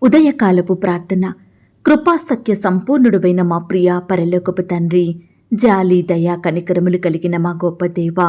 ఉదయకాలపు ప్రార్థన. కృపా సత్య సంపూర్ణుడువైన మా ప్రియ పరలోకపు తండ్రి, జాలి దయా కనికరములు కలిగిన మా గొప్ప దేవా,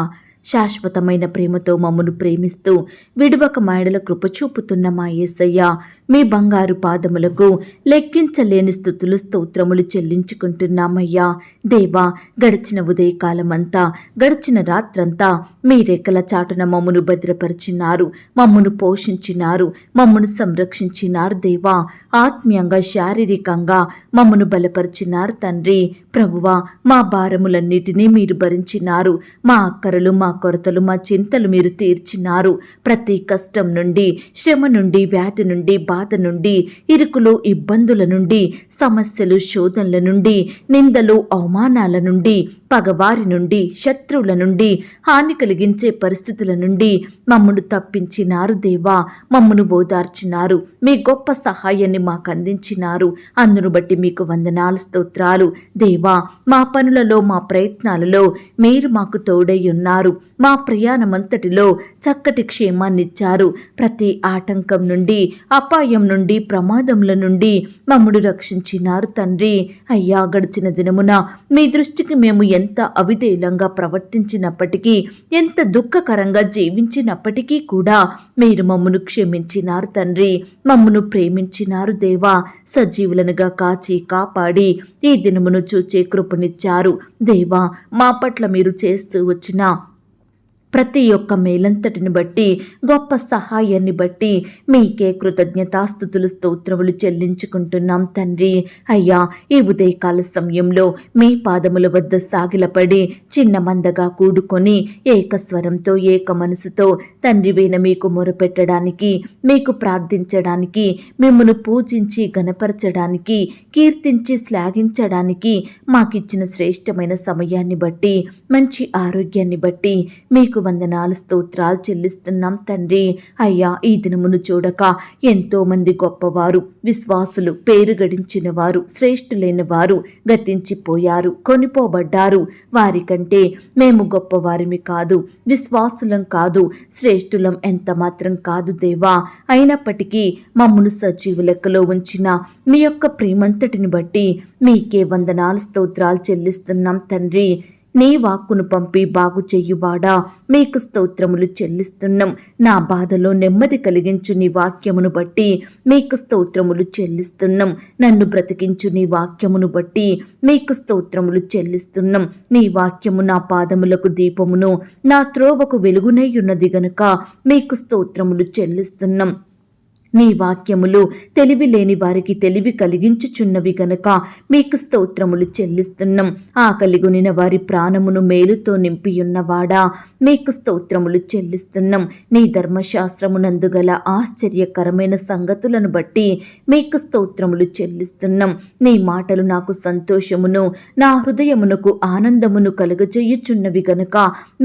శాశ్వతమైన ప్రేమతో మమ్మను ప్రేమిస్తూ విడువక మాయడల కృప చూపుతున్న మా యేసయ్య, మీ బంగారు పాదములకు లెక్కించలేని స్తుతులు స్తోత్రములు చెల్లించుకుంటున్నామయ్యా. దేవా, గడిచిన ఉదయకాలమంతా, గడిచిన రాత్రంతా మీ రెక్కల చాటున మమ్మను భద్రపరిచినారు, మమ్మను పోషించినారు, మమ్మను సంరక్షించినారు. దేవా, ఆత్మీయంగా శారీరకంగా మమ్మను బలపరిచినారు తండ్రి. ప్రభువా, మా భారములన్నిటినీ మీరు భరించినారు. మా అక్కరలు, మా కొరతలు, మా చింతలు మీరు తీర్చినారు. ప్రతి కష్టం నుండి, శ్రమ నుండి, వ్యాధి నుండి, బాధ నుండి, ఇరుకులు, ఇబ్బందుల నుండి, సమస్యలు, శోధనల నుండి, నిందలు, అవమానాల నుండి, పగవారి నుండి, శత్రువుల నుండి, హాని కలిగించే పరిస్థితుల నుండి మమ్మను తప్పించినారు. దేవా, మమ్మను ఓదార్చినారు. మీ గొప్ప సహాయాన్ని మాకు అందించినారు. అందును బట్టి మీకు వందనాలు, స్తోత్రాలు. దేవా, మా పనులలో, మా ప్రయత్నాలలో మీరు మాకు తోడై ఉన్నారు. మా ప్రయాణమంతటిలో చక్కటి క్షేమాన్నిచ్చారు. ప్రతి ఆటంకం నుండి, అపాయం నుండి, ప్రమాదముల నుండి మమ్మను రక్షించినారు తండ్రి. అయ్యా, గడిచిన దినమున మీ దృష్టికి మేము ఎంత అవిధేయంగా ప్రవర్తించినప్పటికీ, ఎంత దుఃఖకరంగా జీవించినప్పటికీ కూడా మీరు మమ్మను క్షమించినారు తండ్రి. మమ్మను ప్రేమించినారు దేవా. సజీవులనుగా కాచి కాపాడి ఈ దినమును చూచే కృపనిచ్చారు. దేవా, మా పట్ల మీరు చేస్తూ వచ్చిన ప్రతి ఒక్క మేలంతటిని బట్టి, గొప్ప సహాయాన్ని బట్టి మీకే కృతజ్ఞతాస్తుతులు, స్తోత్రములు చెల్లించుకుంటున్నాం తండ్రి. అయ్యా, ఈ ఉదయకాల సమయంలో మీ పాదముల వద్ద సాగిలపడి చిన్న మందగా కూడుకొని ఏకస్వరంతో, ఏక మనసుతో తండ్రివైన మీకు మొరపెట్టడానికి, మీకు ప్రార్థించడానికి, మిమ్మల్ని పూజించి గణపరచడానికి, కీర్తించి శ్లాఘించడానికి మాకిచ్చిన శ్రేష్టమైన సమయాన్ని బట్టి, మంచి ఆరోగ్యాన్ని బట్టి మీకు వందనాలు, స్తోత్రాలు చెల్లిస్తున్నాం తండ్రి. అయ్యా, ఈ దినమును చూడక ఎంతో మంది గొప్పవారు, విశ్వాసులు, పేరు గడించిన వారు, శ్రేష్ఠులైన వారు గతించిపోయారు, కొనిపోబడ్డారు. వారికంటే మేము గొప్పవారిమి కాదు, విశ్వాసులం కాదు, శ్రేష్ఠులం ఎంత మాత్రం కాదు దేవా. అయినప్పటికీ మమ్మను సజీవ లెక్కలో ఉంచిన మీ యొక్క ప్రేమంతటిని బట్టి మీకే వందనాలు, స్తోత్రాలు చెల్లిస్తున్నాం తండ్రి. నీ వాక్కును పంపి బాగు చెయ్యువాడా, మీకు స్తోత్రములు చెల్లిస్తున్నాం. నా బాధలో నెమ్మది కలిగించు నీ వాక్యమును బట్టి మీకు స్తోత్రములు చెల్లిస్తున్నాం. నన్ను బ్రతికించు నీ వాక్యమును బట్టి మీకు స్తోత్రములు చెల్లిస్తున్నాం. నీ వాక్యము నా పాదములకు దీపమును, నా త్రోవకు వెలుగునై ఉన్నది గనుక మీకు స్తోత్రములు చెల్లిస్తున్నాం. నీ వాక్యములు తెలివి లేని వారికి తెలివి కలిగించుచున్నవి గనుక మీకు స్తోత్రములు చెల్లిస్తున్నాం. ఆకలిగొనిన వారి ప్రాణమును మేలుతో నింపియున్నవాడా, మీకు స్తోత్రములు చెల్లిస్తున్నాం. నీ ధర్మశాస్త్రమునందు గల ఆశ్చర్యకరమైన సంగతులను బట్టి మీకు స్తోత్రములు చెల్లిస్తున్నాం. నీ మాటలు నాకు సంతోషమును, నా హృదయమునకు ఆనందమును కలుగజేయుచున్నవి గనుక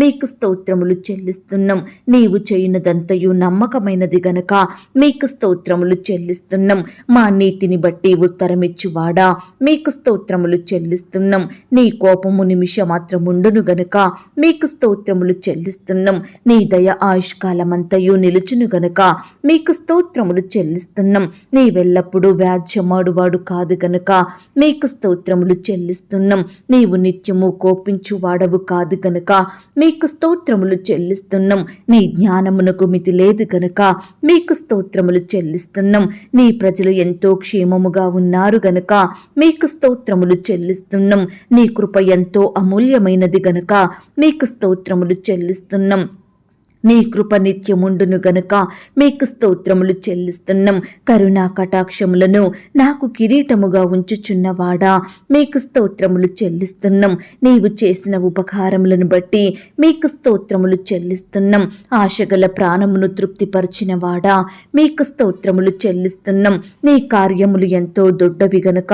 మీకు స్తోత్రములు చెల్లిస్తున్నాం. నీవు చేయునదంతయు నమ్మకమైనది గనుక మీకు స్తోత్రములు చెల్లిస్తున్నాం. మా నీతిని బట్టి ఉత్తరమిచ్చువాడా, మీకు స్తోత్రములు చెల్లిస్తున్నాం. నీ కోపము నిమిషమాత్రముండును గనుక మీకు స్తోత్రములు చెల్లిస్తున్నాం. నీ దయ ఆయుష్కాలమంతయు నిలుచును గనుక మీకు స్తోత్రములు చెల్లిస్తున్నాం. నీవెల్లప్పుడూ వ్యాజ్యమాడువాడు కాదు గనుక మీకు స్తోత్రములు చెల్లిస్తున్నాం. నీవు నిత్యము కోపించువాడవు కాదు గనుక మీకు స్తోత్రములు చెల్లిస్తున్నాం. నీ జ్ఞానమునకు మితి లేదు గనుక మీకు స్తోత్రములు చెల్లిస్తున్నాం. నీ ప్రజలు ఎంతో క్షేమముగా ఉన్నారు గనుక మీకు స్తోత్రములు చెల్లిస్తున్నాం. నీ కృప ఎంతో అమూల్యమైనది గనుక మీకు స్తోత్రములు చెల్లిస్తున్నాం. నీ కృప నిత్యముండును గనుక మీకు స్తోత్రములు చెల్లిస్తున్నాం. కరుణా కటాక్షములను నాకు కిరీటముగా ఉంచుచున్నవాడా, మీకు స్తోత్రములు చెల్లిస్తున్నాం. నీవు చేసిన ఉపకారములను బట్టి మీకు స్తోత్రములు చెల్లిస్తున్నాం. ఆశగల ప్రాణమును తృప్తిపరిచిన వాడా, మీకు స్తోత్రములు చెల్లిస్తున్నాం. నీ కార్యములు ఎంతో దొడ్డవి గనుక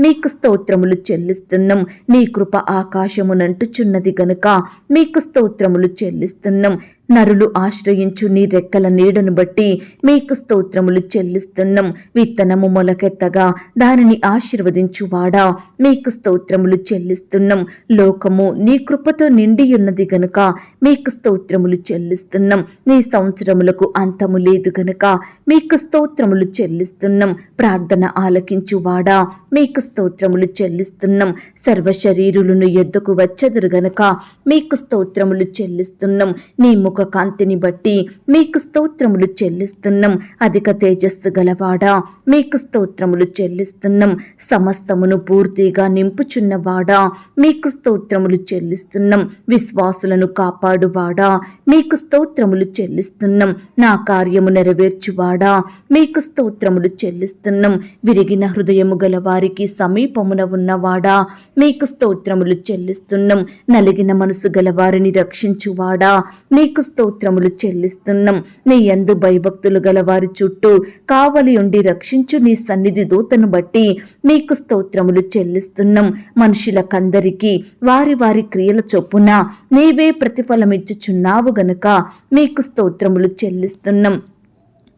మీకు స్తోత్రములు చెల్లిస్తున్నాం. నీ కృప ఆకాశమునంటుచున్నది గనుక మీకు స్తోత్రములు చెల్లిస్తున్నాం. నరులు ఆశ్రయించు నీ రెక్కల నీడను బట్టి మీకు స్తోత్రములు చెల్లిస్తున్నాం. విత్తనము మొలకెత్తగా దానిని ఆశీర్వదించువాడా మీకు స్తోత్రములు చెల్లిస్తున్నాం. లోకము నీ కృపతో నిండి ఉన్నది గనుక మీకు స్తోత్రములు చెల్లిస్తున్నాం. నీ సంవత్సరములకు అంతము లేదు గనుక మీకు స్తోత్రములు చెల్లిస్తున్నాం. ప్రార్థన ఆలకించువాడా మీకు స్తోత్రములు చెల్లిస్తున్నాం. సర్వ శరీరులను ఎద్దుకు వచ్చెదరు గనుక మీకు స్తోత్రములు చెల్లిస్తున్నాం. నీ ముఖ కాంతిని బట్టి మీకు స్తోత్రములు చెల్లిస్తున్నాం. అధిక తేజస్సు గలవాడా మీకు స్తోత్రములు చెల్లిస్తున్నాం. సమస్తమును పూర్తిగా నింపుచున్నవాడా మీకు స్తోత్రములు చెల్లిస్తున్నాం. విశ్వాసులను కాపాడువాడా మీకు స్తోత్రములు చెల్లిస్తున్నాం. నా కార్యము నెరవేర్చువాడా మీకు స్తోత్రములు చెల్లిస్తున్నాం. విరిగిన హృదయము గల వారికి సమీపమున ఉన్నవాడా మీకు స్తోత్రములు చెల్లిస్తున్నాం. నలిగిన మనసు గల వారిని రక్షించువాడా మీకు స్తోత్రములు చెల్లిస్తున్నాం. నీ యందు భయభక్తులు గల వారి చుట్టూ కావలి ఉండి రక్షించు నీ సన్నిధి దూతను బట్టి మీకు స్తోత్రములు చెల్లిస్తున్నాం. మనుషులకందరికీ వారి వారి క్రియల చొప్పున నీవే ప్రతిఫలమిచ్చుచున్నావు గనుక మీకు స్తోత్రములు చెల్లిస్తున్నాం.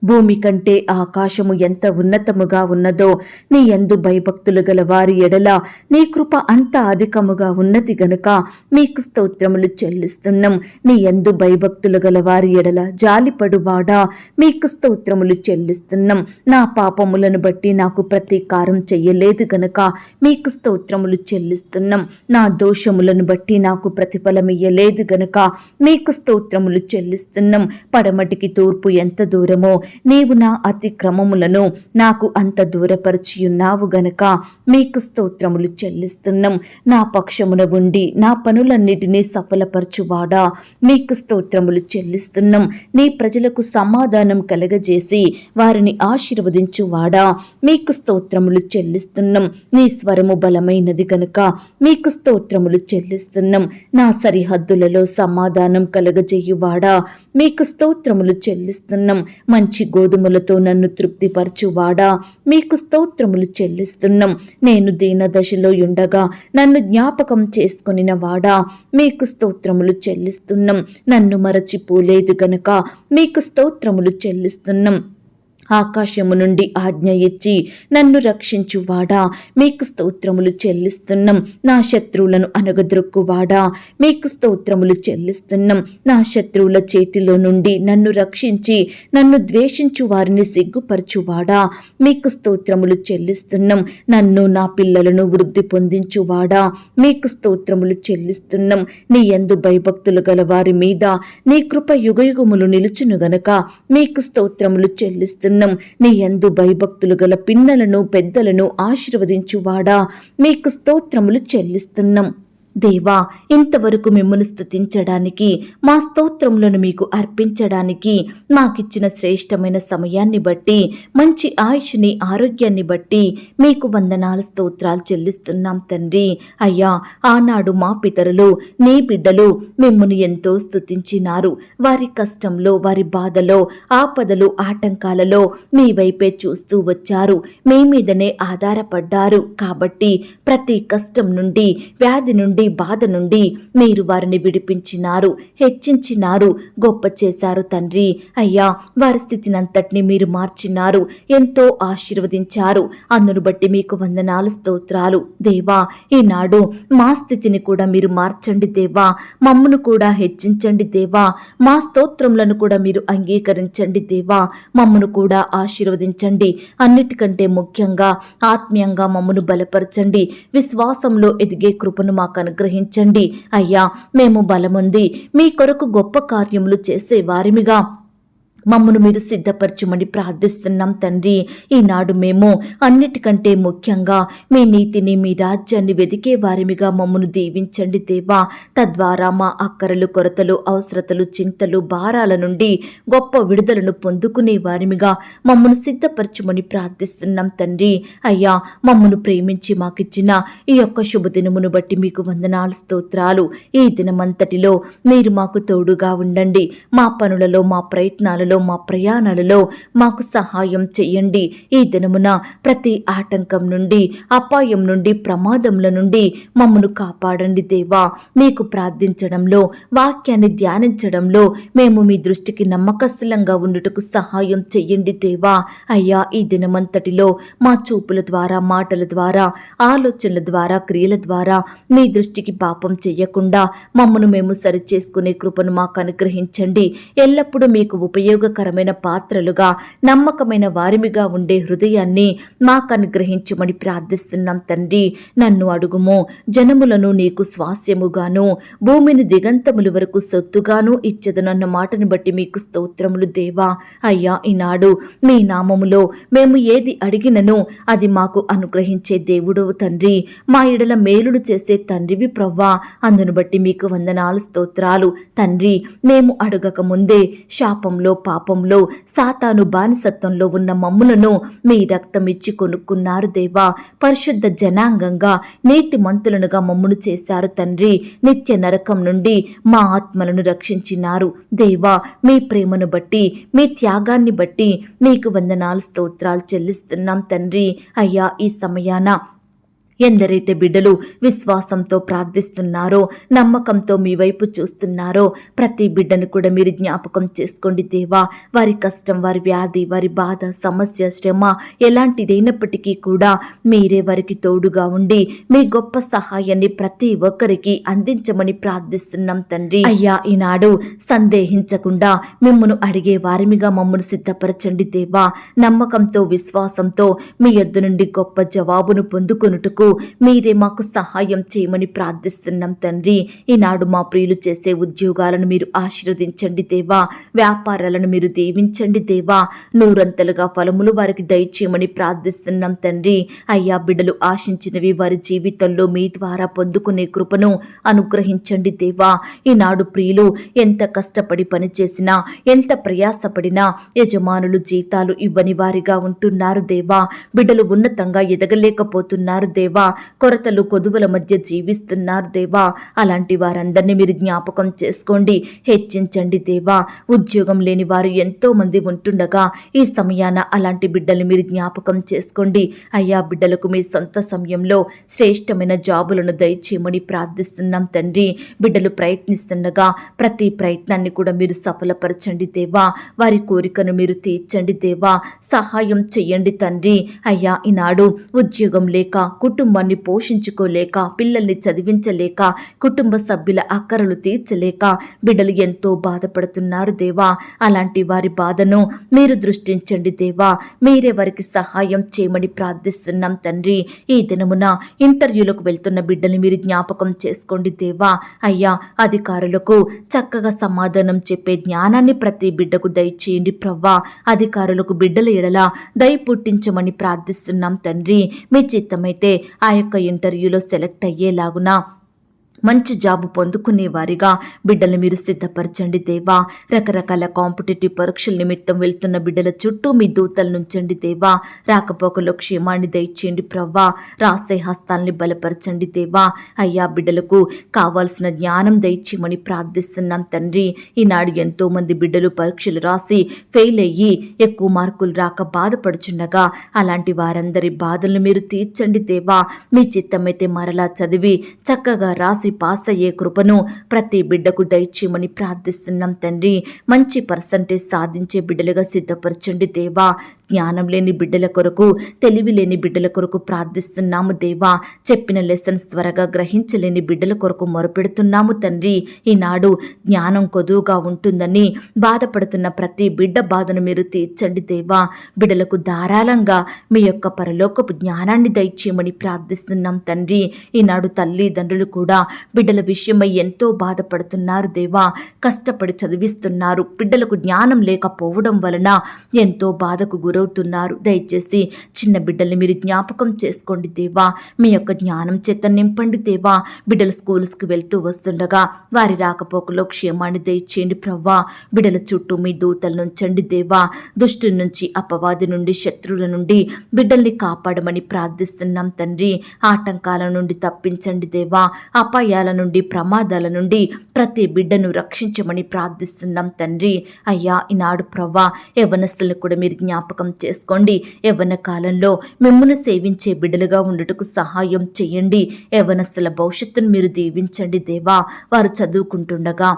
భూమి కంటే ఆకాశము ఎంత ఉన్నతముగా ఉన్నదో నీ యందు భయభక్తులు గల వారి ఎడల నీ కృప అంత అధికముగా ఉన్నది గనుక మీకు స్తోత్రములు చెల్లిస్తున్నాం. నీ యందు భయభక్తులు గల వారి ఎడల జాలిపడువాడా మీకు స్తోత్రములు చెల్లిస్తున్నాం. నా పాపములను బట్టి నాకు ప్రతీకారం చెయ్యలేదు గనుక మీకు స్తోత్రములు చెల్లిస్తున్నాం. నా దోషములను బట్టి నాకు ప్రతిఫలమియ్యలేదు గనుక మీకు స్తోత్రములు చెల్లిస్తున్నాం. పడమటికి తూర్పు ఎంత దూరమో నీవు నా అతిక్రమములను నాకు అంత దూరపరిచియున్నావు గనక మీకు స్తోత్రములు చెల్లిస్తున్నాం. నా పక్షమున ఉండి నా పనులన్నిటినీ సఫలపరచువాడా మీకు స్తోత్రములు చెల్లిస్తున్నాం. నీ ప్రజలకు సమాధానం కలగజేసి వారిని ఆశీర్వదించువాడా మీకు స్తోత్రములు చెల్లిస్తున్నాం. నీ స్వరము బలమైనది గనుక మీకు స్తోత్రములు చెల్లిస్తున్నాం. నా సరిహద్దులలో సమాధానం కలగజేయువాడా మీకు స్తోత్రములు చెల్లిస్తున్నాం. మంచి గోధుమలతో నన్ను తృప్తిపరచువాడా మీకు స్తోత్రములు చెల్లిస్తున్నాం. నేను దీన దశలో ఉండగా నన్ను జ్ఞాపకం చేసుకొనిన వాడా మీకు స్తోత్రములు చెల్లిస్తున్నాం. నన్ను మరచిపోలేదు గనుక మీకు స్తోత్రములు చెల్లిస్తున్నాం. ఆకాశము నుండి ఆజ్ఞ ఇచ్చి నన్ను రక్షించువాడా మీకు స్తోత్రములు చెల్లిస్తున్నాం. నా శత్రువులను అనగద్రొక్కువాడా మీకు స్తోత్రములు చెల్లిస్తున్నాం. నా శత్రువుల చేతిలో నుండి నన్ను రక్షించి నన్ను ద్వేషించు వారిని సిగ్గుపరచువాడా మీకు స్తోత్రములు చెల్లిస్తున్నాం. నన్ను నా పిల్లలను వృద్ధి పొందించువాడా మీకు స్తోత్రములు చెల్లిస్తున్నాం. నీ యందు భయభక్తులు గల వారి మీద నీ కృప యుగయుగములు నిలుచును గనక మీకు స్తోత్రములు చెల్లిస్తున్నాం. నీ యందు భయభక్తులు గల పిన్నలను పెద్దలను ఆశీర్వదించువాడా మీకు స్తోత్రములు చెల్లిస్తున్నాం. దేవా ఇంతవరకు మిమ్మల్ని స్తుతించడానికి మా స్తోత్రములను మీకు అర్పించడానికి మాకిచ్చిన శ్రేష్టమైన సమయాన్ని బట్టి మంచి ఆయుష్ని ఆరోగ్యాన్ని బట్టి మీకు వందనాలు స్తోత్రాలు చెల్లిస్తున్నాం తండ్రి. అయ్యా ఆనాడు మా పితరులు నీ బిడ్డలు మిమ్మల్ని ఎంతో స్తుతించినారు. వారి కష్టంలో వారి బాధలో ఆపదలు ఆటంకాలలో మీ వైపే చూస్తూ వచ్చారు. మీ మీదనే ఆధారపడ్డారు. కాబట్టి ప్రతి కష్టం నుండి వ్యాధి నుండి బాధ నుండి మీరు వారిని విడిపించినారు, హెచ్చించినారు, గొప్ప చేశారు తండ్రి. అయ్యా వారి స్థితినంతటిని మీరు మార్చినారు, ఎంతో ఆశీర్వదించారు. అందును బట్టి మీకు వందనాలు స్తోత్రాలు. దేవా ఈనాడు మా స్థితిని కూడా మీరు మార్చండి దేవా. మమ్మను కూడా హెచ్చించండి దేవా. మా స్తోత్రములను కూడా మీరు అంగీకరించండి దేవా. మమ్మను కూడా ఆశీర్వదించండి. అన్నిటికంటే ముఖ్యంగా ఆత్మీయంగా మమ్మను బలపరచండి. విశ్వాసంలో ఎదిగే కృపను మాకు అనుగ్రహించండి. అయ్యా మేము బలముంది మీ కొరకు గొప్ప కార్యములు చేసే వారిమిగా మమ్మను మీరు సిద్ధపరచుమని ప్రార్థిస్తున్నాం తండ్రి. ఈనాడు మేము అన్నిటికంటే ముఖ్యంగా మీ నీతిని మీ రాజ్యాన్ని వెదికే వారిమిగా మమ్మను దీవించండి దేవా. తద్వారా మా అక్కరలు కొరతలు అవసరతలు చింతలు భారాల నుండి గొప్ప విడుదలను పొందుకునే వారిమిగా మమ్మను సిద్ధపరచుమని ప్రార్థిస్తున్నాం తండ్రి. అయ్యా మమ్మను ప్రేమించి మాకిచ్చిన ఈ యొక్క శుభదినమును బట్టి మీకు వందనాలు స్తోత్రాలు. ఈ దినమంతటిలో మీరు మాకు తోడుగా ఉండండి. మా పనులలో మా ప్రయత్నాలలో పనులలో మా ప్రయాణాలలో మాకు సహాయం చెయ్యండి. ఈ దినమున ప్రతి ఆటంకం నుండి, అపాయం నుండి, ప్రమాదముల నుండి మమ్మను కాపాడండి దేవా. మీకు ప్రార్థించడంలో, వాక్యాన్ని ధ్యానించడంలో మేము మీ దృష్టికి నమ్మకస్తులంగా ఉండుటకు సహాయం చెయ్యండి దేవా. అయ్యా, ఈ దినమంతటిలో మా చూపుల ద్వారా, మాటల ద్వారా, ఆలోచనల ద్వారా, క్రియల ద్వారా మీ దృష్టికి పాపం చెయ్యకుండా మమ్మను మేము సరిచేసుకునే కృపను మాకు అనుగ్రహించండి. ఎల్లప్పుడూ మీకు ఉపయోగకరమైన పాత్రలుగా, నమ్మకమైన వారిమిగా ఉండే హృదయాన్ని మాకు అనుగ్రహించమని ప్రార్థిస్తున్నాం తండ్రి. నన్ను అడుగుము, జనములను నీకు స్వాస్యముగాను, భూమిని దిగంతముల వరకు సొత్తుగాను ఇచ్చెదనన్న మాటను బట్టి మీకు స్తోత్రములు దేవా. అయ్యా, ఈనాడు మీ నామములో మేము ఏది అడిగినను అది మాకు అనుగ్రహించే దేవుడవు తండ్రి. మా ఎడల మేలుడు చేసే తండ్రివి ప్రవ్వా. అందును బట్టి మీకు వందనాలు, స్తోత్రాలు తండ్రి. మేము అడగక ముందే శాపంలో, పాపంలో, సాతాను బానిసత్వంలో ఉన్న మమ్ములను మీ రక్తం ఇచ్చి కొనుక్కున్నారు దేవా. పరిశుద్ధ జనాంగంగా, నీతిమంతులనుగా మమ్మును చేశారు తండ్రి. నిత్య నరకం నుండి మా ఆత్మలను రక్షించినారు దేవా. మీ ప్రేమను బట్టి, మీ త్యాగాన్ని బట్టి మీకు వందనాలు, స్తోత్రాలు చెల్లిస్తున్నాం తండ్రి. అయ్యా, ఈ సమయాన ఎందరైతే బిడ్డలు విశ్వాసంతో ప్రార్థిస్తున్నారో, నమ్మకంతో మీ వైపు చూస్తున్నారో ప్రతి బిడ్డను కూడా మీరు జ్ఞాపకం చేసుకోండి దేవా. వారి కష్టం, వారి వ్యాధి, వారి బాధ, సమస్య, శ్రమ ఎలాంటిదైనప్పటికీ కూడా మీరే వారికి తోడుగా ఉండి మీ గొప్ప సహాయాన్ని ప్రతి ఒక్కరికి అందించమని ప్రార్థిస్తున్నాం తండ్రి. అయ్యా, ఈనాడు సందేహించకుండా మిమ్మను అడిగే వారిమిగా మమ్మను సిద్ధపరచండి దేవా. నమ్మకంతో, విశ్వాసంతో మీ యొద్ద నుండి గొప్ప జవాబును పొందుకొనుటకు మీరే మాకు సహాయం చేయమని ప్రార్థిస్తున్నాం తండ్రి. ఈనాడు మా ప్రియులు చేసే ఉద్యోగాలను మీరు ఆశీర్వదించండి దేవా. వ్యాపారాలను మీరు దీవించండి దేవా. నూరంతలుగా ఫలములు వారికి దయచేయమని ప్రార్థిస్తున్నాం తండ్రి. అయ్యా, బిడ్డలు ఆశించినవి వారి జీవితంలో మీ ద్వారా పొందుకునే కృపను అనుగ్రహించండి దేవా. ఈనాడు ప్రియులు ఎంత కష్టపడి పనిచేసినా, ఎంత ప్రయాసపడినా యజమానులు జీతాలు ఇవ్వని వారిగా ఉంటున్నారు దేవా. బిడ్డలు ఉన్నతంగా ఎదగలేకపోతున్నారు దేవా. కొరతలు, కొదువల మధ్య జీవిస్తున్నారు దేవా. అలాంటి వారందరినీ మీరు జ్ఞాపకం చేసుకోండి, హెచ్చించండి దేవా. ఉద్యోగం లేని వారు ఎంతో మంది ఉంటుండగా ఈ సమయాన అలాంటి బిడ్డల్ని మీరు జ్ఞాపకం చేసుకోండి. అయ్యా, బిడ్డలకు మీ సొంత సమయంలో శ్రేష్టమైన జాబులను దయచేయమని ప్రార్థిస్తున్నాం తండ్రి. బిడ్డలు ప్రయత్నిస్తుండగా ప్రతి ప్రయత్నాన్ని కూడా మీరు సఫలపరచండి దేవా. వారి కోరికను మీరు తీర్చండి దేవా. సహాయం చెయ్యండి తండ్రి. అయ్యా, ఈనాడు ఉద్యోగం లేక, కుటుంబాన్ని పోషించుకోలేక, పిల్లల్ని చదివించలేక, కుటుంబ సభ్యుల అక్కరలు తీర్చలేక బిడ్డలు ఎంతో బాధపడుతున్నారు దేవా. అలాంటి వారి బాధను మీరు దృష్టించండి దేవా. మీరే వారికి సహాయం చేయమని ప్రార్థిస్తున్నాం తండ్రి. ఈ దినమున ఇంటర్వ్యూలకు వెళ్తున్న బిడ్డల్ని మీరు జ్ఞాపకం చేసుకోండి దేవా. అయ్యా, అధికారులకు చక్కగా సమాధానం చెప్పే జ్ఞానాన్ని ప్రతి బిడ్డకు దయచేయండి ప్రవ్వా. అధికారులకు బిడ్డల ఎడల దయ పుట్టించమని ప్రార్థిస్తున్నాం తండ్రి. మీ చిత్తమైతే ఆ యొక్క ఇంటర్వ్యూలో సెలెక్ట్ అయ్యేలాగున మంచి జాబు పొందుకునే వారిగా బిడ్డలు మీరు సిద్ధపరచండి దేవా. రకరకాల కాంపిటేటివ్ పరీక్షల నిమిత్తం వెళ్తున్న బిడ్డల చుట్టూ మీ దూతలు నుంచండి దేవా. రాకపోకలో క్షేమాన్ని దయచేయండి ప్రవ్వా. రాసే హస్తాల్ని బలపరచండి దేవా. అయ్యా, బిడ్డలకు కావాల్సిన జ్ఞానం దయచేయమని ప్రార్థిస్తున్నాం తండ్రి. ఈనాడు ఎంతో మంది బిడ్డలు పరీక్షలు రాసి ఫెయిల్ అయ్యి ఎక్కువ మార్కులు రాక బాధపడుచుండగా అలాంటి వారందరి బాధలను మీరు తీర్చండి దేవా. మీ చిత్తమైతే మరలా చదివి చక్కగా రాసి పాస్ అయ్యే కృపను ప్రతి బిడ్డకు దయచేయమని ప్రార్థిస్తున్నాం తండ్రి. మంచి పర్సంటేజ్ సాధించే బిడ్డలుగా సిద్ధపరచండి దేవా. జ్ఞానం లేని బిడ్డల కొరకు, తెలివి లేని బిడ్డల కొరకు ప్రార్థిస్తున్నాము దేవా. చెప్పిన లెసన్స్ త్వరగా గ్రహించలేని బిడ్డల కొరకు మొరపెడుతున్నాము తండ్రి. ఈనాడు జ్ఞానం కొదువుగా ఉంటుందని బాధపడుతున్న ప్రతి బిడ్డ బాధను మీరు తీర్చండి దేవా. బిడ్డలకు ధారాళంగా మీ యొక్క పరలోకపు జ్ఞానాన్ని దయచేయమని ప్రార్థిస్తున్నాం తండ్రి. ఈనాడు తల్లిదండ్రులు కూడా బిడ్డల విషయమై ఎంతో బాధపడుతున్నారు దేవా. కష్టపడి చదివిస్తున్నారు. బిడ్డలకు జ్ఞానం లేకపోవడం వలన ఎంతో బాధకు గురవుతున్నారు. దయచేసి చిన్న బిడ్డల్ని మీరు జ్ఞాపకం చేసుకోండి దేవా. మీ యొక్క జ్ఞానం చేత నింపండి దేవా. బిడ్డలు స్కూల్స్కి వెళ్తూ వస్తుండగా వారి రాకపోకలో క్షేమాన్ని దయచేయండి ప్రవ్వా. బిడ్డల చుట్టూ మీ దూతలు నుంచండి దేవా. దుష్టుల నుంచి, అపవాది నుండి, శత్రువుల నుండి బిడ్డల్ని కాపాడమని ప్రార్థిస్తున్నాం తండ్రి. ఆటంకాల నుండి తప్పించండి దేవా. అపాయాల నుండి, ప్రమాదాల నుండి ప్రతి బిడ్డను రక్షించమని ప్రార్థిస్తున్నాం తండ్రి. అయ్యా, ఈనాడు ప్రవ్వా యవ్వనస్తులను కూడా మీరు జ్ఞాపకం చేసుకోండి. యవ్వన కాలంలో మిమ్మును సేవించే బిడ్డలుగా ఉండుటకు సహాయం చేయండి. యవ్వనస్తుల భవిష్యత్తును మీరు దీవించండి దేవా. వారు చదువుకుంటుండగా,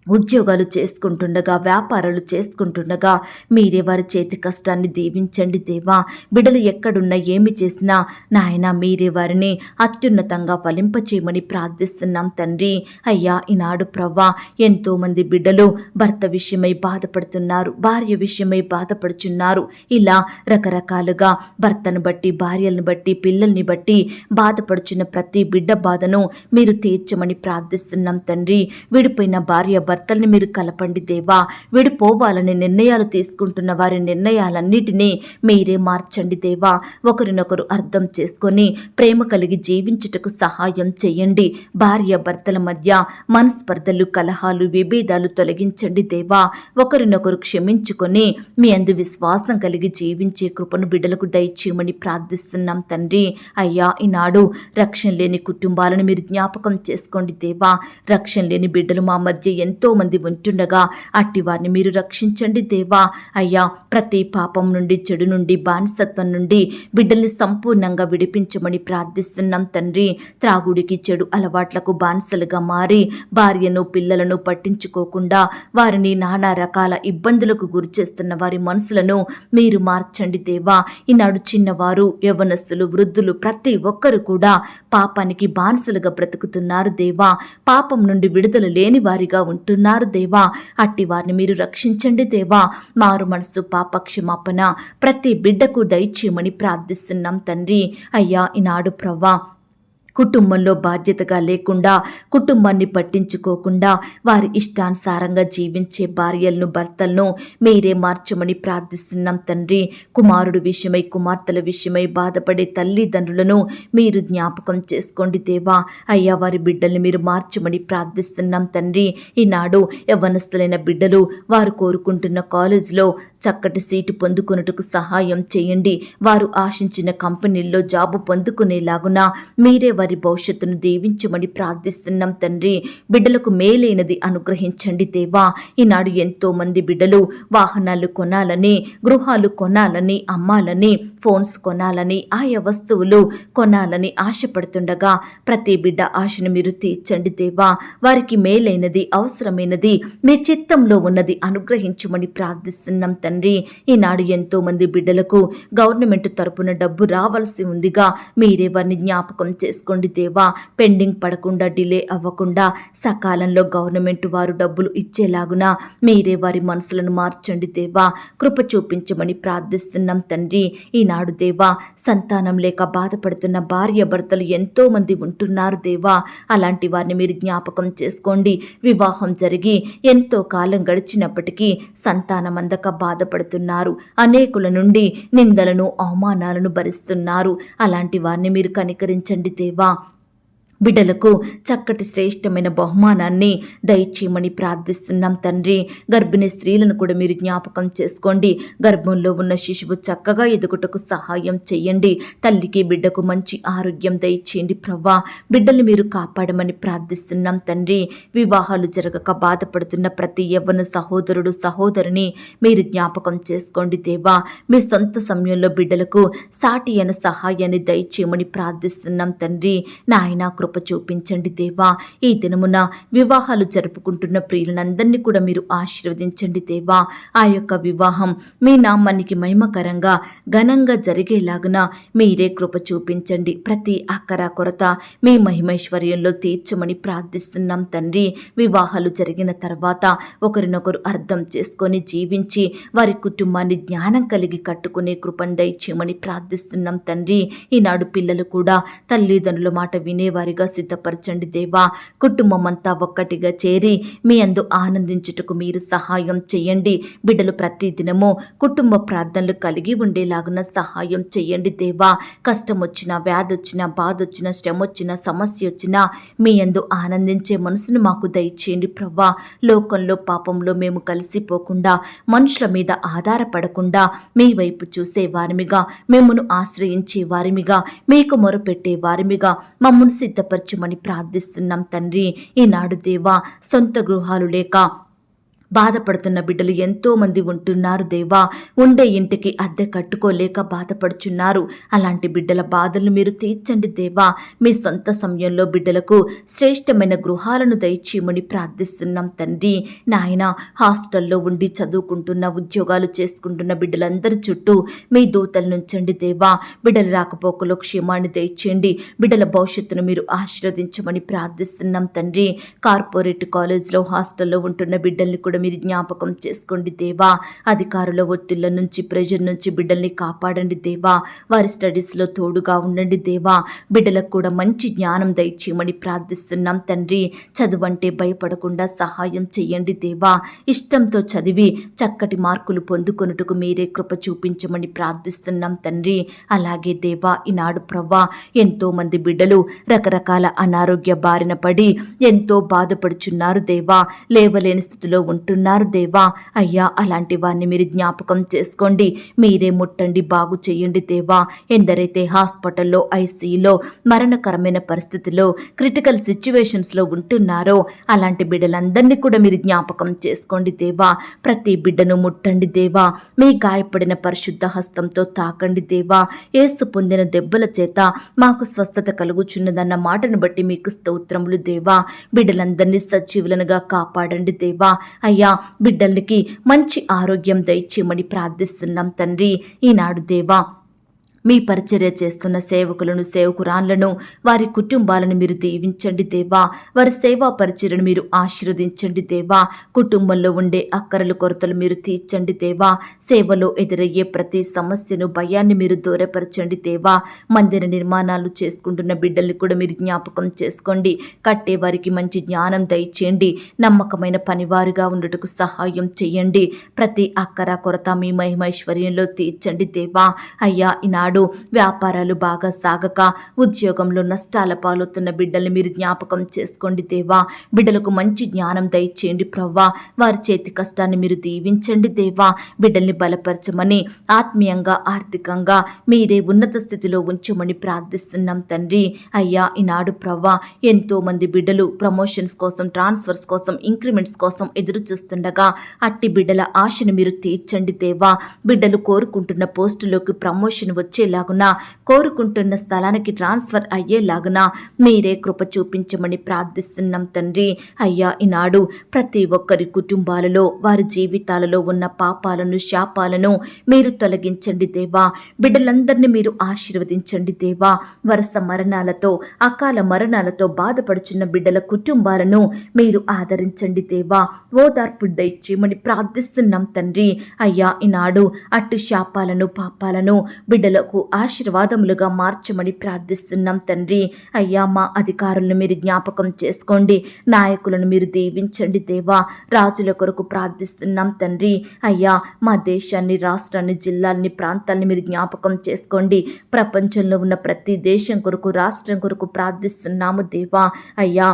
ఉద్యోగాలు చేసుకుంటుండగా, వ్యాపారాలు చేసుకుంటుండగా మీరే వారి చేతి కష్టాన్ని దీవించండి దేవా. బిడ్డలు ఎక్కడున్నా ఏమి చేసినా నాయన మీరే వారిని అత్యున్నతంగా ఫలింపచేయమని ప్రార్థిస్తున్నాం తండ్రి. అయ్యా, ఈనాడు ప్రవ్వా ఎంతోమంది బిడ్డలు భర్త విషయమై బాధపడుతున్నారు, భార్య విషయమై బాధపడుచున్నారు. ఇలా రకరకాలుగా భర్తను బట్టి, భార్యలను బట్టి, పిల్లల్ని బట్టి బాధపడుచున్న ప్రతి బిడ్డ బాధను మీరు తీర్చమని ప్రార్థిస్తున్నాం తండ్రి. విడిపోయిన భార్య భర్తల్ని మీరు కలపండి దేవా. విడిపోవాలని నిర్ణయాలు తీసుకుంటున్న వారి నిర్ణయాలన్నిటినీ మీరే మార్చండి దేవా. ఒకరినొకరు అర్థం చేసుకొని ప్రేమ కలిగి జీవించుటకు సహాయం చేయండి. భార్య భర్తల మధ్య మనస్పర్ధలు, కలహాలు, విభేదాలు తొలగించండి దేవా. ఒకరినొకరు క్షమించుకొని మీ అందు విశ్వాసం కలిగి జీవించే కృపను బిడ్డలకు దయచేయమని ప్రార్థిస్తున్నాం తండ్రి. అయ్యా, ఈనాడు రక్షణ లేని కుటుంబాలను మీరు జ్ఞాపకం చేసుకోండి దేవా. రక్షణ లేని బిడ్డలు మా మధ్య ఎంతో మంది ఉంటుండగా అట్టి వారిని మీరు రక్షించండి దేవా. అయ్యా, ప్రతి పాపం నుండి, చెడు నుండి, బానిసత్వం నుండి బిడ్డల్ని సంపూర్ణంగా విడిపించమని ప్రార్థిస్తున్నాం తండ్రి. త్రాగుడికి, చెడు అలవాట్లకు బానిసలుగా మారి భార్యను, పిల్లలను పట్టించుకోకుండా వారిని నానా రకాల ఇబ్బందులకు గురి చేస్తున్న వారి మనసులను మీరు మార్చండి దేవా. ఈనాడు చిన్నవారు, యవ్వనస్తులు, వృద్ధులు ప్రతి ఒక్కరు కూడా పాపానికి బానిసలుగా బ్రతుకుతున్నారు దేవా. పాపం నుండి విడుదల లేని వారిగా ఉంటున్నారు దేవా. అట్టి వారిని మీరు రక్షించండి దేవా. మారు మనసు, పాప క్షమాపణ ప్రతి బిడ్డకు దయచేయమని ప్రార్థిస్తున్నాం తండ్రి. అయ్యా, ఈనాడు ప్రవ్వా కుటుంబంలో బాధ్యతగా లేకుండా, కుటుంబాన్ని పట్టించుకోకుండా వారి ఇష్టానుసారంగా జీవించే భార్యలను, భర్తలను మీరే మార్చమని ప్రార్థిస్తున్నాం తండ్రి. కుమారుడు విషయమై, కుమార్తెల విషయమై బాధపడే తల్లిదండ్రులను మీరు జ్ఞాపకం చేసుకోండి దేవా. అయ్యా, వారి బిడ్డల్ని మీరు మార్చమని ప్రార్థిస్తున్నాం తండ్రి. ఈనాడు యవ్వనస్తులైన బిడ్డలు వారు కోరుకుంటున్న కాలేజీలో చక్కటి సీటు పొందుకొనుటకు సహాయం చేయండి. వారు ఆశించిన కంపెనీల్లో జాబు పొందుకునేలాగున మీరే వారి భవిష్యత్తును దీవించమని ప్రార్థిస్తున్నాం తండ్రి. బిడ్డలకు మేలైనది అనుగ్రహించండి దేవా. ఈనాడు ఎంతో మంది బిడ్డలు వాహనాలు కొనాలని, గృహాలు కొనాలని, అమ్మాలని, ఫోన్స్ కొనాలని, ఆయా వస్తువులు కొనాలని ఆశపడుతుండగా ప్రతి బిడ్డ ఆశను మీరు తీర్చండి దేవా. వారికి మేలైనది, అవసరమైనది, మీ చిత్తంలో ఉన్నది అనుగ్రహించమని ప్రార్థిస్తున్నాం తండ్రి. ఈనాడు ఎంతో మంది బిడ్డలకు గవర్నమెంట్ తరపున డబ్బు రావాల్సి ఉందిగా మీరే వారిని జ్ఞాపకం చేసుకోండి దేవా. పెండింగ్ పడకుండా, డిలే అవ్వకుండా సకాలంలో గవర్నమెంట్ వారు డబ్బులు ఇచ్చేలాగున మీరే వారి మనసులను మార్చండి దేవా. కృప చూపించమని ప్రార్థిస్తున్నాం తండ్రి. ఈనాడు దేవా, సంతానం లేక బాధపడుతున్న భార్య భర్తలు ఎంతో మంది ఉంటున్నారు దేవా. అలాంటి వారిని మీరు జ్ఞాపకం చేసుకోండి. వివాహం జరిగి ఎంతో కాలం గడిచినప్పటికీ సంతానం అందక బాధపడుతున్నారు. అనేకుల నుండి నిందలను, అవమానాలను భరిస్తున్నారు. అలాంటి వారిని మీరు కనికరించండి దేవా. బిడ్డలకు చక్కటి శ్రేష్టమైన బహుమానాన్ని దయచేయమని ప్రార్థిస్తున్నాం తండ్రి. గర్భిణీ స్త్రీలను కూడా మీరు జ్ఞాపకం చేసుకోండి. గర్భంలో ఉన్న శిశువు చక్కగా ఎదుగుటకు సహాయం చేయండి. తల్లికి, బిడ్డకు మంచి ఆరోగ్యం దయచేయండి ప్రవ్వా. బిడ్డలు మీరు కాపాడమని ప్రార్థిస్తున్నాం తండ్రి. వివాహాలు జరగక బాధపడుతున్న ప్రతి యవ్వన సహోదరుడు, సహోదరిని మీరు జ్ఞాపకం చేసుకోండి దేవా. మీ సొంత సమయంలో బిడ్డలకు సాటి అయిన సహాయాన్ని దయచేయమని ప్రార్థిస్తున్నాం తండ్రి. నాయన కృప చూపించండి దేవా. ఈ దినమున వివాహాలు జరుపుకుంటున్న ప్రియులందరినీ కూడా మీరు ఆశీర్వదించండి దేవా. ఆ యొక్క వివాహం మీ నామానికి మహిమకరంగా, ఘనంగా జరిగేలాగున మీరే కృప చూపించండి. ప్రతి అక్కర కొరత మీ మహిమైశ్వర్యంలో తీర్చమని ప్రార్థిస్తున్నాం తండ్రి. వివాహాలు జరిగిన తర్వాత ఒకరినొకరు అర్థం చేసుకొని జీవించి వారి కుటుంబాన్ని జ్ఞానం కలిగి కట్టుకునే కృపను దయచేయమని ప్రార్థిస్తున్నాం తండ్రి. ఈనాడు పిల్లలు కూడా తల్లిదండ్రుల మాట వినేవారి వారిగా సిద్ధపరచండి దేవా. కుటుంబం అంతా ఒక్కటిగా చేరి మీ అందు ఆనందించుటకు మీరు సహాయం చేయండి. బిడ్డలు ప్రతి దినము కుటుంబ ప్రార్థనలు కలిగి ఉండేలాగున సహాయం చేయండి దేవా. కష్టం వచ్చినా, వ్యాధి వచ్చినా, బాధ వచ్చినా, శ్రమ వచ్చినా, సమస్య వచ్చినా మీ యందు ఆనందించే మనసును మాకు దయచేయండి ప్రవ్వా. లోకంలో పాపంలో మేము కలిసిపోకుండా, మనుషుల మీద ఆధారపడకుండా మీ వైపు చూసే వారిమిగా, మిమ్మను ఆశ్రయించే వారిమిగా, మీకు మొరపెట్టే వారిమిగా మమ్మను సిద్ధపరచుమని ప్రార్థిస్తున్నాం తండ్రి. ఈనాడు దేవా, సొంత గృహాలు లేక బాధపడుతున్న బిడ్డలు ఎంతో మంది ఉంటున్నారు దేవా. ఉండే ఇంటికి అద్దె కట్టుకోలేక బాధపడుచున్నారు. అలాంటి బిడ్డల బాధలను మీరు తీర్చండి దేవా. మీ సొంత సమయంలో బిడ్డలకు శ్రేష్టమైన గృహాలను దయచేయమని ప్రార్థిస్తున్నాం తండ్రి. నాయన, హాస్టల్లో ఉండి చదువుకుంటున్న, ఉద్యోగాలు చేసుకుంటున్న బిడ్డలందరి చుట్టూ మీ దూతలు నుంచండి దేవా. బిడ్డల రాకపోకలో క్షేమాన్ని దయచేయండి. బిడ్డల భవిష్యత్తును మీరు ఆశీర్వదించమని ప్రార్థిస్తున్నాం తండ్రి. కార్పొరేట్ కాలేజ్లో, హాస్టల్లో ఉంటున్న బిడ్డల్ని కూడా మీరు జ్ఞాపకం చేసుకోండి దేవా. అధికారుల ఒత్తిళ్ల నుంచి, ప్రెజర్ నుంచి బిడ్డల్ని కాపాడండి దేవా. వారి స్టడీస్లో తోడుగా ఉండండి దేవా. బిడ్డలకు కూడా మంచి జ్ఞానం దయచేయమని ప్రార్థిస్తున్నాం తండ్రి. చదువంటే భయపడకుండా సహాయం చేయండి దేవా. ఇష్టంతో చదివి చక్కటి మార్కులు పొందుకొనుటకు మీరే కృప చూపించమని ప్రార్థిస్తున్నాం తండ్రి. అలాగే దేవా, ఈనాడు ప్రవ్వా, ఎంతో మంది బిడ్డలు రకరకాల అనారోగ్య బారిన పడి ఎంతో బాధపడుచున్నారు దేవా. లేవలేని స్థితిలో ఉంటున్నారు దేవా. అయ్యా, అలాంటి వారిని మీరు జ్ఞాపకం చేసుకోండి. మీరే ముట్టండి, బాగు చేయండి దేవా. ఎందరైతే హాస్పిటల్లో, ఐసీయూలో, మరణకరమైన పరిస్థితిలో, క్రిటికల్ సిచ్యువేషన్స్లో ఉంటున్నారో అలాంటి బిడ్డలందరినీ కూడా మీరు జ్ఞాపకం చేసుకోండి దేవా. ప్రతి బిడ్డను ముట్టండి దేవా. మీ గాయపడిన పరిశుద్ధ హస్తంతో తాకండి దేవా. యేసు పొందిన దెబ్బల చేత మాకు స్వస్థత కలుగుచున్నదన్న మాటను బట్టి మీకు స్తోత్రములు దేవా. బిడ్డలందరినీ సజీవులనుగా కాపాడండి దేవా. అయ్యా, బిడ్డలకి మంచి ఆరోగ్యం దయచేయమని ప్రార్థిస్తున్నాం తండ్రి. ఈనాడు దేవా, మీ పరిచర్య చేస్తున్న సేవకులను, సేవకురాళ్లను, వారి కుటుంబాలను మీరు దీవించండి దేవా. వారి సేవా పరిచర్యను మీరు ఆశీర్వదించండి దేవా. కుటుంబంలో ఉండే అక్కరలు, కొరతలు మీరు తీర్చండి దేవా. సేవలో ఎదురయ్యే ప్రతి సమస్యను, భయాన్ని మీరు దూరపరచండి దేవా. మందిర నిర్మాణాలు చేసుకుంటున్న బిడ్డల్ని కూడా మీరు జ్ఞాపకం చేసుకోండి. కట్టే వారికి మంచి జ్ఞానం దయచేయండి. నమ్మకమైన పనివారుగా ఉండటకు సహాయం చేయండి. ప్రతి అక్కర, కొరత మీ మహిమైశ్వర్యంలో తీర్చండి దేవా. అయ్యా, ఈనాడు వ్యాపారాలు బాగా సాగక ఉద్యోగంలో నష్టాల పాలవుతున్న బిడ్డల్ని మీరు జ్ఞాపకం చేసుకోండి దేవా. బిడ్డలకు మంచి జ్ఞానం దయచేయండి ప్రవ్వా. వారి చేతి కష్టాన్ని మీరు దీవించండి దేవా. బిడ్డల్ని బలపరచమని, ఆత్మీయంగా, ఆర్థికంగా మీరే ఉన్నత స్థితిలో ఉంచమని ప్రార్థిస్తున్నాం తండ్రి. అయ్యా, ఈనాడు ప్రవ్వా, ఎంతో మంది బిడ్డలు ప్రమోషన్స్ కోసం, ట్రాన్స్ఫర్స్ కోసం, ఇంక్రిమెంట్స్ కోసం ఎదురు చూస్తుండగా అట్టి బిడ్డల ఆశను మీరు తీర్చండి దేవా. బిడ్డలు కోరుకుంటున్న పోస్టులోకి ప్రమోషన్ వచ్చేలాగున, కోరుకుంటున్న స్థలానికి ట్రాన్స్ఫర్ అయ్యేలాగున మీరే కృప చూపించమని ప్రార్థిస్తున్నాం తండ్రి. అయ్యా, ఈనాడు ప్రతి ఒక్కరి కుటుంబాలలో, వారి జీవితాలలో ఉన్న పాపాలను, శాపాలను మీరు తొలగించండి దేవా. బిడ్డలందరినీ మీరు ఆశీర్వదించండి దేవా. వరుస మరణాలతో, అకాల మరణాలతో బాధపడుచున్న బిడ్డల కుటుంబాలను మీరు ఆదరించండి దేవా. ఓదార్పు దయచేయమని ప్రార్థిస్తున్నాం తండ్రి. అయ్యా, ఈనాడు అట్టి శాపాలను, పాపాలను బిడ్డలకు ఆశీర్వాదములుగా మార్చమని ప్రార్థిస్తున్నాం తండ్రి. అయ్యా, మా అధికారులను మీరు జ్ఞాపకం చేసుకోండి. నాయకులను మీరు దీవించండి దేవా. రాజుల కొరకు ప్రార్థిస్తున్నాం తండ్రి. అయ్యా, మా దేశాన్ని, రాష్ట్రాన్ని, జిల్లాల్ని, ప్రాంతాలని మీరు జ్ఞాపకం చేసుకోండి. ప్రపంచంలో ఉన్న ప్రతి దేశం కొరకు, రాష్ట్రం కొరకు ప్రార్థిస్తున్నాము దేవా. అయ్యా,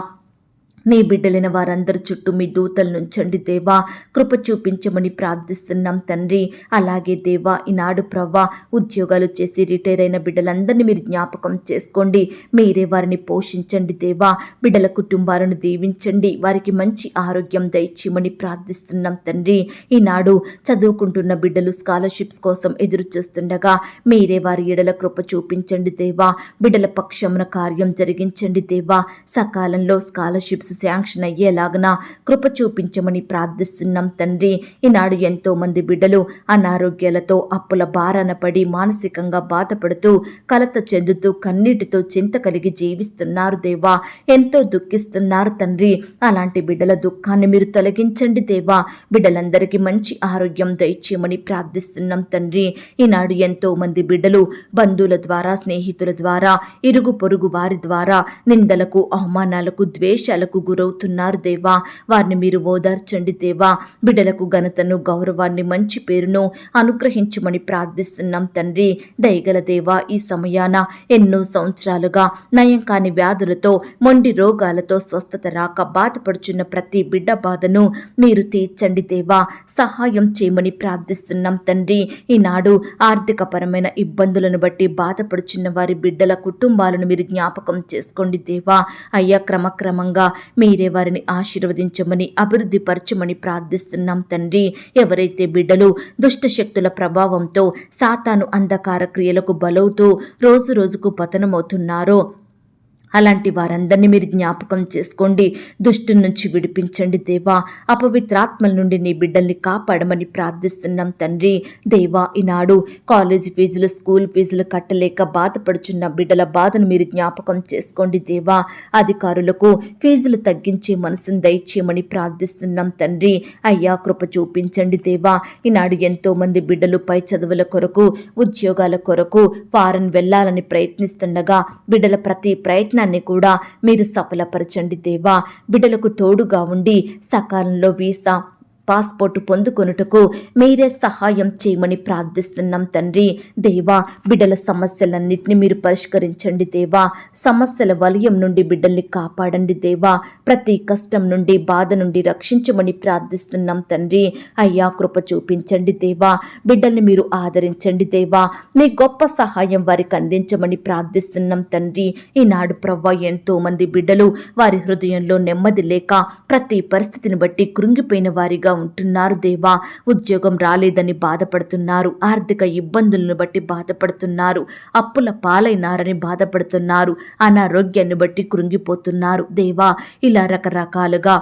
నీ బిడ్డలైన వారందరి చుట్టూ మీ దూతలు నుంచండి దేవా. కృప చూపించమని ప్రార్థిస్తున్నాం తండ్రి. అలాగే దేవా, ఈనాడు ప్రవ్వా, ఉద్యోగాలు చేసి రిటైర్ అయిన బిడ్డలందరినీ మీరు జ్ఞాపకం చేసుకోండి. మీరే వారిని పోషించండి దేవా. బిడ్డల కుటుంబాలను దీవించండి. వారికి మంచి ఆరోగ్యం దయచేయమని ప్రార్థిస్తున్నాం తండ్రి. ఈనాడు చదువుకుంటున్న బిడ్డలు స్కాలర్షిప్స్ కోసం ఎదురు చూస్తుండగా మీరే వారి ఎడల కృప చూపించండి దేవా. బిడ్డల పక్షమున కార్యం జరిగించండి దేవా. సకాలంలో స్కాలర్షిప్స్ ఫీజు శాంక్షన్ అయ్యేలాగన కృప చూపించమని ప్రార్థిస్తున్నాం తండ్రి. ఈనాడు ఎంతో మంది బిడ్డలు అనారోగ్యాలతో అప్పుల భారాన పడి మానసికంగా బాధపడుతూ కలత చెందుతూ కన్నీటితో చింత కలిగి జీవిస్తున్నారు దేవా. ఎంతో దుఃఖిస్తున్నారు తండ్రి. అలాంటి బిడ్డల దుఃఖాన్ని మీరు తొలగించండి దేవా. బిడ్డలందరికీ మంచి ఆరోగ్యం దయచేయమని ప్రార్థిస్తున్నాం తండ్రి. ఈనాడు ఎంతో మంది బిడ్డలు బంధువుల ద్వారా, స్నేహితుల ద్వారా, ఇరుగు పొరుగు వారి ద్వారా నిందలకు, అవమానాలకు, ద్వేషాలకు గురవుతున్నారు దేవా. వారిని మీరు ఓదార్చండి దేవా. బిడ్డలకు ఘనతను, గౌరవాన్ని, మంచి పేరును అనుగ్రహించమని ప్రార్థిస్తున్నాం తండ్రి. దయగల దేవా, ఈ సమయాన ఎన్నో సంవత్సరాలుగా నయం కాని వ్యాధులతో, మొండి రోగాలతో స్వస్థత రాక బాధపడుచున్న ప్రతి బిడ్డ బాధను మీరు తీర్చండి దేవా. సహాయం చేయమని ప్రార్థిస్తున్నాం తండ్రి. ఈనాడు ఆర్థిక పరమైన ఇబ్బందులను బట్టి బాధపడుచున్న వారి బిడ్డల కుటుంబాలను మీరు జ్ఞాపకం చేసుకోండి దేవా. అయ్యా, క్రమక్రమంగా మీరే వారిని ఆశీర్వదించమని, అభివృద్ధి పరచమని ప్రార్థిస్తున్నాం తండ్రి. ఎవరైతే బిడ్డలు దుష్ట శక్తుల ప్రభావంతో, సాతాను అంధకార క్రియలకు బలవుతూ రోజు రోజుకు పతనమవుతున్నారో అలాంటి వారందరినీ మీరు జ్ఞాపకం చేసుకోండి. దుష్టు నుంచి విడిపించండి దేవా. అపవిత్రాత్మల నుండి నీ బిడ్డల్ని కాపాడమని ప్రార్థిస్తున్నాం తండ్రి. దేవా, ఈనాడు కాలేజీ ఫీజులు, స్కూల్ ఫీజులు కట్టలేక బాధపడుచున్న బిడ్డల బాధను మీరు జ్ఞాపకం చేసుకోండి దేవా. అధికారులకు ఫీజులు తగ్గించే మనసును దయచేయమని ప్రార్థిస్తున్నాం తండ్రి. అయ్యా, కృప చూపించండి దేవా. ఈనాడు ఎంతో మంది బిడ్డలు పై చదువుల కొరకు, ఉద్యోగాల కొరకు ఫారెన్ వెళ్లాలని ప్రయత్నిస్తుండగా బిడ్డల ప్రతి ప్రయత్నం కూడా మీరు సఫలపరచండి దేవా. బిడ్డలకు తోడుగా ఉండి సకాలంలో వీసా, పాస్పోర్టు పొందుకొనుటకు మీరే సహాయం చేయమని ప్రార్థిస్తున్నాం తండ్రి. దేవా, బిడ్డల సమస్యలన్నింటినీ మీరు పరిష్కరించండి దేవా. సమస్యల వలయం నుండి బిడ్డల్ని కాపాడండి దేవా. ప్రతి కష్టం నుండి, బాధ నుండి రక్షించమని ప్రార్థిస్తున్నాం తండ్రి. అయ్యా, కృప చూపించండి దేవా. బిడ్డల్ని మీరు ఆదరించండి దేవా. మీ గొప్ప సహాయం వారికి అందించమని ప్రార్థిస్తున్నాం తండ్రి. ఈనాడు ప్రవ్వా, ఎంతో మంది బిడ్డలు వారి హృదయంలో నెమ్మది లేక ప్రతి పరిస్థితిని బట్టి కృంగిపోయిన వారిగా ఉంటున్నారు దేవా. ఉద్యోగం రాలేదని బాధపడుతున్నారు, ఆర్థిక ఇబ్బందులను బట్టి బాధపడుతున్నారు, అప్పుల పాలైనారని బాధపడుతున్నారు, అనారోగ్యాన్ని బట్టి కృంగిపోతున్నారు దేవా. ఇలా రకరకాలుగా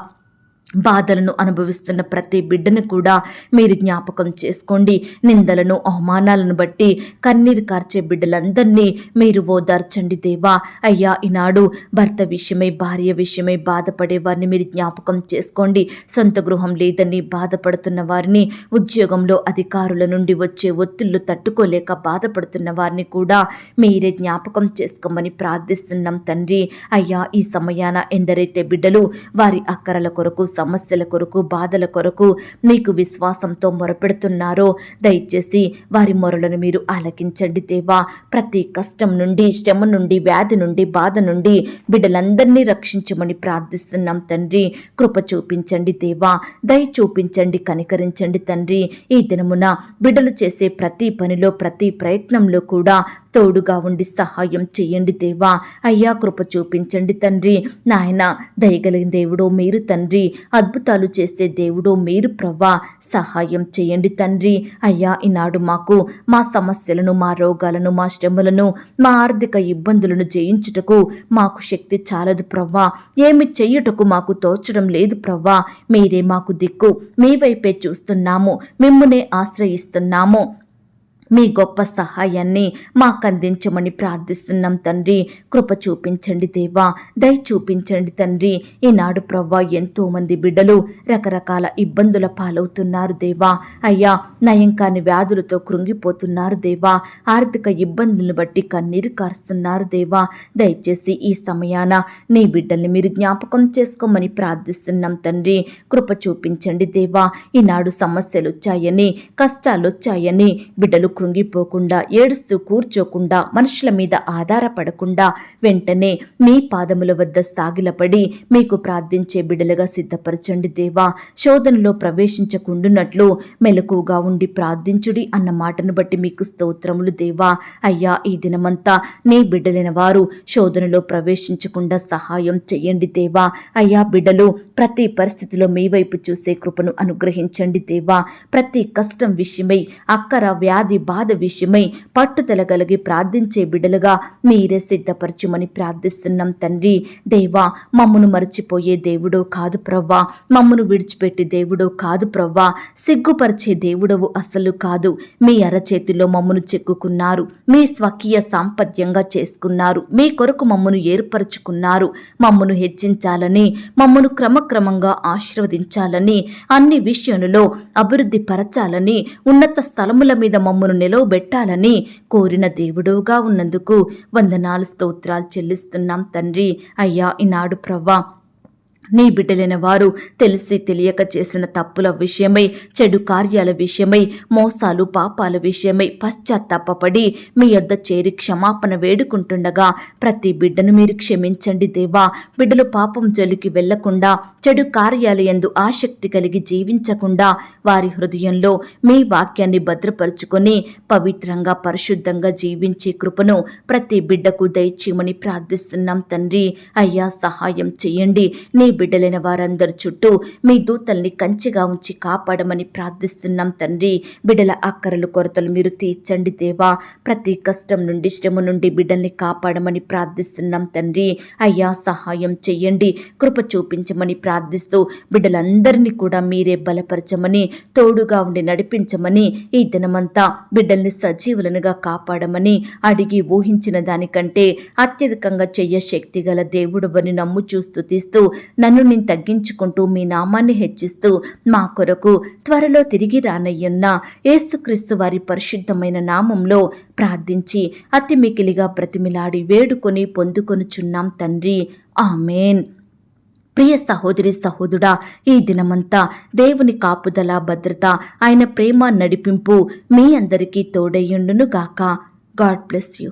బాధలను అనుభవిస్తున్న ప్రతి బిడ్డను కూడా మీరు జ్ఞాపకం చేసుకోండి. నిందలను, అవమానాలను బట్టి కన్నీరు కార్చే బిడ్డలందరినీ మీరు ఓదార్చండి దేవా. అయ్యా, ఈనాడు భర్త విషయమై, భార్య విషయమై బాధపడే వారిని మీరు జ్ఞాపకం చేసుకోండి. సొంత గృహం లేదని బాధపడుతున్న వారిని, ఉద్యోగంలో అధికారుల నుండి వచ్చే ఒత్తిళ్లు తట్టుకోలేక బాధపడుతున్న వారిని కూడా మీరే జ్ఞాపకం చేసుకోమని ప్రార్థిస్తున్నాం తండ్రి. అయ్యా, ఈ సమయాన ఎందరైతే బిడ్డలు వారి అక్కరల కొరకు, సమస్యల కొరకు, బాధల కొరకు మీకు విశ్వాసంతో మొరపెడుతున్నారో దయచేసి వారి మొరలను మీరు ఆలకించండి దేవా. ప్రతి కష్టం నుండి, శ్రమ నుండి, వ్యాధి నుండి, బాధ నుండి బిడ్డలందరినీ రక్షించమని ప్రార్థిస్తున్నాం తండ్రి. కృప చూపించండి దేవా. దయ చూపించండి, కనికరించండి తండ్రి. ఈ దినమున బిడ్డలు చేసే ప్రతి పనిలో, ప్రతి ప్రయత్నంలో కూడా తోడుగా ఉండి సహాయం చేయండి దేవా. అయ్యా, కృప చూపించండి తండ్రి. నాయన, దయగలిగిన దేవుడో మీరు తండ్రి. అద్భుతాలు చేసే దేవుడో మీరు ప్రవ్వా. సహాయం చేయండి తండ్రి. అయ్యా, ఈనాడు మాకు మా సమస్యలను, మా రోగాలను, మా శ్రమలను, మా ఆర్థిక ఇబ్బందులను జయించుటకు మాకు శక్తి చాలదు ప్రవ్వా. ఏమి చెయ్యుటకు మాకు తోచడం లేదు ప్రవ్వా. మీరే మాకు దిక్కు. మీ వైపే చూస్తున్నాము, మిమ్మునే ఆశ్రయిస్తున్నాము. మీ గొప్ప సహాయాన్ని మాకు అందించమని ప్రార్థిస్తున్నాం తండ్రి. కృప చూపించండి దేవా. దయ చూపించండి తండ్రి. ఈనాడు ప్రవ్వా, ఎంతో మంది బిడ్డలు రకరకాల ఇబ్బందుల పాలవుతున్నారు దేవా. అయ్యా, నయం కాని వ్యాధులతో కృంగిపోతున్నారు దేవా. ఆర్థిక ఇబ్బందులను బట్టి కన్నీరు కారుస్తున్నారు దేవా. దయచేసి ఈ సమయాన నీ బిడ్డల్ని మీరు జ్ఞాపకం చేసుకోమని ప్రార్థిస్తున్నాం తండ్రి. కృప చూపించండి దేవా. ఈనాడు సమస్యలు వచ్చాయని, కష్టాలు వచ్చాయని బిడ్డలు కృంగిపోకుండా, ఏడుస్తూ కూర్చోకుండా, మనుషుల మీద ఆధారపడకుండా వెంటనే మీ పాదముల వద్ద సాగిలపడి మీకు ప్రార్థించే బిడ్డలుగా సిద్ధపరచండి దేవా. శోధనలో ప్రవేశించకుండునట్లు మెలకుగా ఉండి ప్రార్థించుడి అన్న మాటను బట్టి మీకు స్తోత్రములు దేవా. అయ్యా, ఈ దినమంతా నీ బిడ్డలైన వారు శోధనలో ప్రవేశించకుండా సహాయం చేయండి దేవా. అయ్యా, బిడ్డలు ప్రతి పరిస్థితిలో మీ వైపు చూసే కృపను అనుగ్రహించండి దేవా. ప్రతి కష్టం విషయమై, అక్కర, వ్యాధి, బాధ విషయమై పట్టుదల కలిగి ప్రార్థించే బిడ్డలుగా మీరే సిద్ధపరచుమని ప్రార్థిస్తున్నాం తండ్రి. దేవా, మమ్మను మరచిపోయే దేవుడో కాదు ప్రవ్వా, మమ్మను విడిచిపెట్టి దేవుడో కాదు ప్రవ్వా, సిగ్గుపరిచే దేవుడవు అసలు కాదు. మీ అరచేతిలో మమ్మను చెక్కుకున్నారు, మీ స్వకీయ సాంపత్యంగా చేసుకున్నారు, మీ కొరకు మమ్మను ఏర్పరచుకున్నారు. మమ్మను హెచ్చించాలని, మమ్మను క్రమక్రమంగా ఆశీర్వదించాలని, అన్ని విషయాలలో అభివృద్ధి పరచాలని, ఉన్నత స్థలముల మీద మమ్మను నిలవబెట్టాలని కోరిన దేవుడుగా ఉన్నందుకు వందనాలు స్తోత్రాలు చెల్లిస్తున్నాం తండ్రి. అయ్యా, ఈనాడు ప్రవ్వా, నీ బిడ్డలైన వారు తెలిసి తెలియక చేసిన తప్పుల విషయమై, చెడు కార్యాల విషయమై, మోసాలు పాపాల విషయమై పశ్చాత్తాపపడి మీ యొద్ద చేరి క్షమాపణ వేడుకుంటుండగా ప్రతి బిడ్డను మీరు క్షమించండి దేవా. బిడ్డలు పాపం జోలికి వెళ్లకుండా, చెడు కార్యాల యందు ఆసక్తి కలిగి జీవించకుండా వారి హృదయంలో మీ వాక్యాన్ని భద్రపరుచుకొని పవిత్రంగా పరిశుద్ధంగా జీవించే కృపను ప్రతి బిడ్డకు దయచేయమని ప్రార్థిస్తున్నాం తండ్రి. అయ్యా, సహాయం చేయండి. నీ బిడ్డలైన వారందరి చుట్టూ మీ దూతల్ని కంచిగా ఉంచి కాపాడమని ప్రార్థిస్తున్నాం తండ్రి. బిడ్డల అక్కరలు కొరతలు మీరు తీర్చండి దేవా. ప్రతి కష్టం నుండి, శ్రమ నుండి బిడ్డల్ని కాపాడమని ప్రార్థిస్తున్నాం తండ్రి. అయ్యా, సహాయం చెయ్యండి, కృప చూపించమని ప్రార్థిస్తూ బిడ్డలందరినీ కూడా మీరే బలపరచమని, తోడుగా ఉండి నడిపించమని, ఈ దినమంతా బిడ్డల్ని సజీవులనుగా కాపాడమని అడిగి ఊహించిన దానికంటే అత్యధికంగా చెయ్య శక్తి గల దేవుడవని నమ్ముచూ స్తుతిస్తూ నన్ను నేను తగ్గించుకుంటూ మీ నామాన్ని హెచ్చిస్తూ మా కొరకు త్వరలో తిరిగి రానయ్యున్న యేసుక్రీస్తు వారి పరిశుద్ధమైన నామంలో ప్రార్థించి అతి మికిలిగా ప్రతిమిలాడి వేడుకొని పొందుకొనుచున్నాం తండ్రి. ఆమేన్. ప్రియ సహోదరి సహోదరుడా, ఈ దినమంతా దేవుని కాపుదల, భద్రత, ఆయన ప్రేమ నడిపింపు మీ అందరికీ తోడయ్యుండును గాక. God bless you.